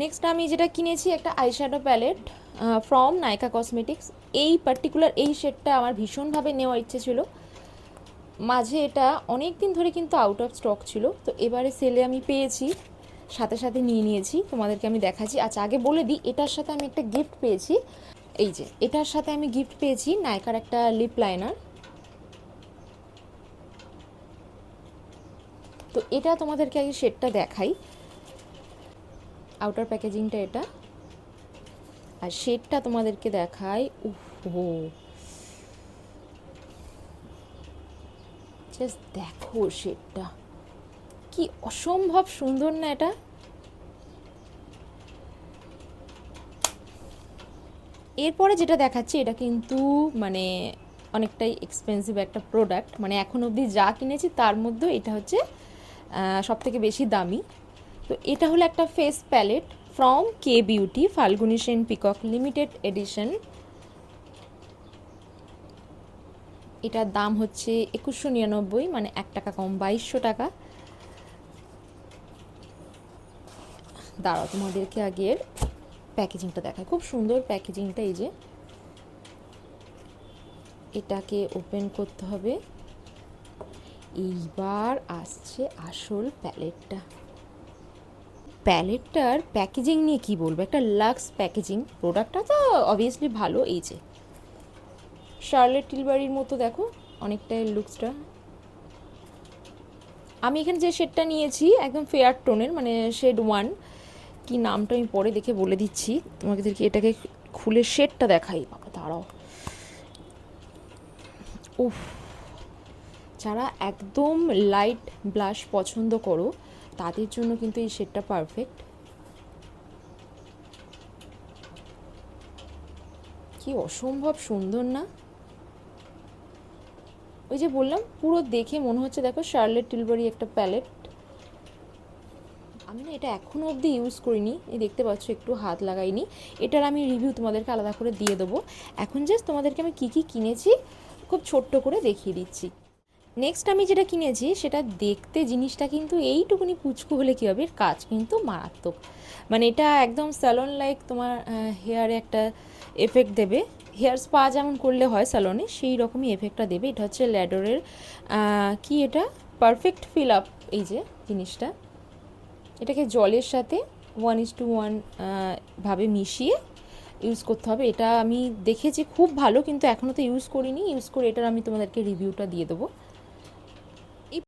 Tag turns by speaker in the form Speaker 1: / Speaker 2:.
Speaker 1: Next আমি যেটা কিনেছি একটা eyeshadow palette from Nykaa cosmetics. এই পার্টিকুলার এই শেডটা আমার ভীষণভাবে নেওয়ার ইচ্ছে ছিল। মাঝে এটা অনেক দিন ধরে কিন্তু আউট অফ স্টক ছিল, তো এবারে সেলে আমি পেয়েছি, সাথে সাথে নিয়ে নিয়েছি। তোমাদেরকে আমি দেখাচ্ছি। আচ্ছা, আগে বলে দিই, এটার সাথে আমি একটা গিফট পেয়েছি। এই যে এটার সাথে আমি গিফট পেয়েছি নাইকার একটা লিপ লাইনার। তো এটা তোমাদেরকে আগে শেডটা দেখাই। আউটার প্যাকেজিংটা এটা, আর শেডটা তোমাদেরকে দেখাই। উফ, জাস্ট দেখো শেডটা কি অসম্ভব সুন্দর না এটা। এরপরে যেটা দেখাচ্ছি এটা কিন্তু মানে অনেকটাই এক্সপেন্সিভ একটা প্রোডাক্ট, মানে এখন অবধি যা কিনেছি তার মধ্যে এটা হচ্ছে সব থেকে বেশি দামি। তো এটা হলো একটা face palette from Kay Beauty Falguni Shane Peacock limited edition. এটার দাম হচ্ছে 2199, মানে 1 টাকা কম, 2200 টাকা। দাঁড়াও তোমাদেরকে আগের প্যাকেজিংটা দেখায়, খুব সুন্দর প্যাকেজিংটা। এই যে এটাকে ওপেন করতে হবে। এইবার আসছে আসল প্যালেটটা। প্যালেটটার প্যাকেজিং নিয়ে কি বলবো, একটা লাক্স প্যাকেজিং। প্রোডাক্টটা তো অবভিয়াসলি ভালো। এই যে শার্লেট টিলবারির মতো দেখো অনেকটাই লুকসটা। আমি এখানে যে শেডটা নিয়েছি একদম ফেয়ার টোনের, মানে শেড 1। কি নামটা আমি পরে দেখে বলে দিচ্ছি তোমাদেরকে। এটাকে খুলে শেডটা দেখাই। বাবা দাঁড়াও, উফ, যারা একদম লাইট ব্লাশ পছন্দ করো তাদের জন্য কিন্তু এই শেডটা পারফেক্ট। কি অসম্ভব সুন্দর না? ওই যে বললাম, পুরো দেখে মনে হচ্ছে দেখো শার্লেট টিলবারি একটা প্যালেট। আমি না এটা এখনও অবধি ইউজ করিনি, এই দেখতে পাচ্ছ একটু হাত লাগাইনি। এটার আমি রিভিউ তোমাদেরকে আলাদা করে দিয়ে দেবো। এখন জাস্ট তোমাদেরকে আমি কী কী কিনেছি খুব ছোট্ট করে দেখিয়ে দিচ্ছি। নেক্সট আমি যেটা কিনেছি সেটা দেখতে জিনিসটা কিন্তু এইটুকুনি পুচকু হলে কী হবে, এর কাজ কিন্তু মারাত্মক। মানে এটা একদম স্যালন লাইক তোমার হেয়ারে একটা এফেক্ট দেবে। হেয়ার স্পা যেমন করলে হয় স্যালনে, সেই রকমই এফেক্টটা দেবে। এটা হচ্ছে ল্যাডোরের কি এটা পারফেক্ট ফিল আপ। এই যে জিনিসটা, এটাকে জলের সাথে 1:1 ভাবে মিশিয়ে ইউজ করতে হবে। এটা আমি দেখেছি খুব ভালো, কিন্তু এখনও তো ইউজ করিনি। ইউজ করে এটার আমি তোমাদেরকে রিভিউটা দিয়ে দেবো।